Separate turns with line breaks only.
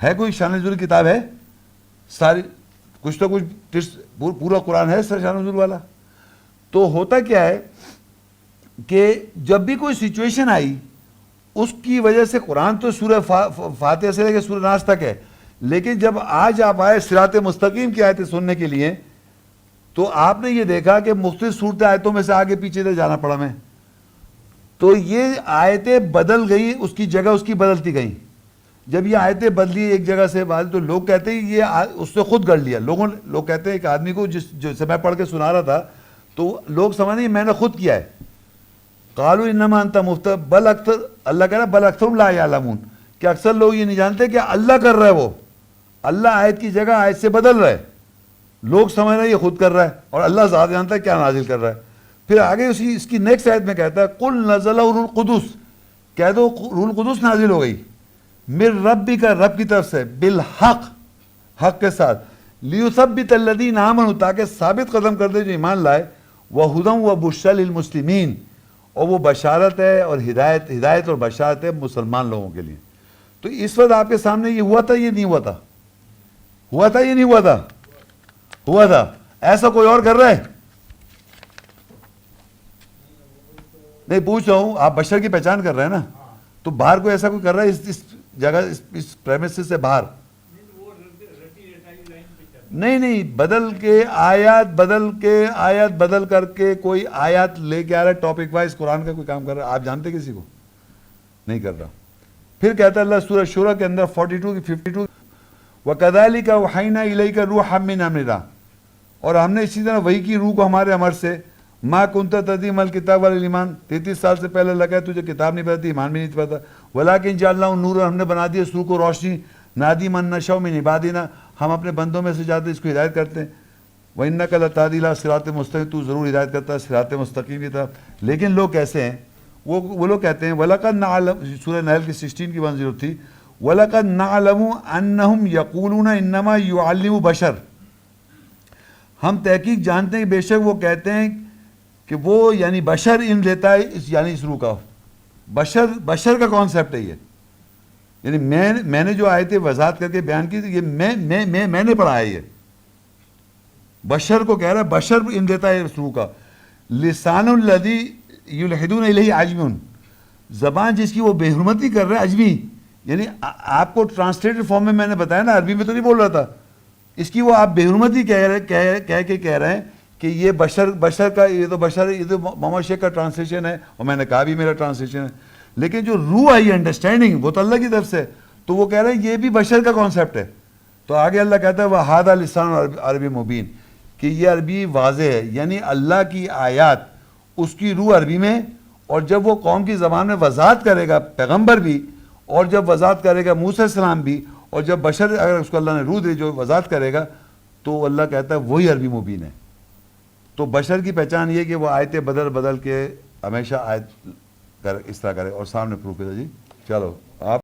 ہے کوئی شان نزول کی کتاب ہے؟ ساری کچھ تو کچھ پورا قرآن ہے شان نزول والا. تو ہوتا کیا ہے کہ جب بھی کوئی سچویشن آئی اس کی وجہ سے قرآن تو سورہ فاتحہ سے لے کے سورہ ناس تک ہے، لیکن جب آج آپ آئے صراط مستقیم کی آیتیں سننے کے لیے تو آپ نے یہ دیکھا کہ مختلف صورت آیتوں میں سے آگے پیچھے سے جانا پڑا میں. تو یہ آیتیں بدل گئی، اس کی جگہ اس کی بدلتی گئیں. جب یہ آیتیں بدلی ایک جگہ سے بعد تو لوگ کہتے ہیں یہ اس نے خود گڑھ لیا. لوگ کہتے ہیں ایک آدمی کو جو سے میں پڑھ کے سنا رہا تھا تو لوگ سمجھیں میں نے خود کیا ہے. قالوا انما انت مفتر بل اکثر، اللہ کہہ رہا بل اکثرهم لا یعلمون، کہ اکثر لوگ یہ نہیں جانتے کہ اللہ کر رہا ہے. وہ اللہ آیت کی جگہ آیت سے بدل رہا ہے، لوگ سمجھ رہے ہیں یہ خود کر رہا ہے اور اللہ ذات جانتا ہے کیا نازل کر رہا ہے. پھر آگے اس کی نیکسٹ آیت میں کہتا ہے قل نزلہ روح القدس، کہہ دو روح القدس نازل ہو گئی من ربک، رب کی طرف سے، بالحق، حق کے ساتھ، لیثبت الذین آمنوا، تاکہ ثابت قدم کر دے جو ایمان لائے، وہدی وبشری للمسلمین، اور وہ بشارت ہے اور ہدایت اور بشارت ہے مسلمان لوگوں کے لیے. تو اس وقت آپ کے سامنے یہ ہوا تھا، یہ نہیں ہوا تھا، ہوا تھا یہ نہیں ہوا تھا، ہوا تھا. ایسا کوئی اور کر رہا ہے؟ نہیں پوچھ رہا ہوں، آپ بشر کی پہچان کر رہے ہیں نا، تو باہر کوئی ایسا کوئی کر رہا ہے اس جگہ اس پریمیسس سے باہر؟ نہیں، بدل کے آیات بدل کر کے کوئی آیات لے کے آ رہا ہے ٹاپک وائز قرآن کا کوئی کام کر رہا ہے. آپ جانتے کسی کو؟ نہیں کر رہا. پھر کہتا ہے اللہ سورہ شورى کے اندر 42 کی 52 وَكَذَلِكَ أَوْحَيْنَا إِلَيْكَ رُوحًا مِّنْ أَمْرِنَا، اور ہم نے اسی طرح وحی کی روح کو ہمارے امر سے. مَا كُنْتَ تَدْرِي مَا الْكِتَابُ وَلَا الْإِيمَانُ، 33 سال سے پہلے لگا ہے تجھے کتاب نہیں پتہ تھی، ایمان بھی نہیں پتا. وَلَٰكِنْ جَعَلْنَاهُ نُورًا، ہم نے بنا دیا اس روح کو روشنی. نَهْدِي مَن نَّشَاءُ مِنْ عِبَادِنَا، ہم اپنے بندوں میں سے چاہتے اس کو ہدایت کرتے ہیں. وَإِنَّكَ لَتَهْدِي إِلَىٰ صِرَاطٍ مُّسْتَقِيمٍ، تو ضرور ہدایت کرتا ہے صراط مستقیم کی طرف. لیکن لوگ کیسے ہیں؟ وہ لوگ کہتے ہیں وَلَقَدْ نَعْلَمُ، سورہ نحل کی 16 کی 103 تھی، وَلَقَدْ نَعْلَمُ أَنَّهُمْ يَقُولُونَ إِنَّمَا يُعَلِّمُ بَشَرٌ، ہم تحقیق جانتے ہیں بے شک وہ کہتے ہیں کہ وہ یعنی بشر علم دیتا ہے، یعنی اس روح کا. بشر کا کانسیپٹ ہے یہ. یعنی میں نے جو آیتیں وضاحت کر کے بیان کی یہ میں نے پڑھا ہے. یہ بشر کو کہہ رہا ہے، بشر علم دیتا ہے اس روح کا. لسان الذی یلحدون الیہ عجم، زبان جس کی وہ بے حرمتی کر رہے ہیں، عجمی. یعنی آپ کو ٹرانسلیٹڈ فارم میں نے بتایا نا، عربی میں تو نہیں بول رہا تھا. اس کی وہ آپ بے حرمتی کہہ رہے ہیں کہ یہ بشر کا، یہ تو بشر، یہ تو محمد شیخ کا ٹرانسلیشن ہے، اور میں نے کہا بھی میرا ٹرانسلیشن ہے. لیکن جو روح آئی انڈرسٹینڈنگ وہ تو اللہ کی طرف سے، تو وہ کہہ رہے ہیں یہ بھی بشر کا کانسیپٹ ہے. تو آگے اللہ کہتا ہے وَهَذَا لِسَانٌ عربی مبین، کہ یہ عربی واضح ہے. یعنی اللہ کی آیات اس کی روح عربی میں، اور جب وہ قوم کی زبان میں وضاحت کرے گا پیغمبر بھی، اور جب وضاحت کرے گا موسیٰ علیہ السلام بھی، اور جب بشر اگر اس کو اللہ نے روح دے جو وضاحت کرے گا، تو اللہ کہتا ہے وہی عربی مبین ہے. تو بشر کی پہچان یہ کہ وہ آیتیں بدل کے ہمیشہ آیت اس طرح کرے اور سامنے پروف کرے. جی چلو آپ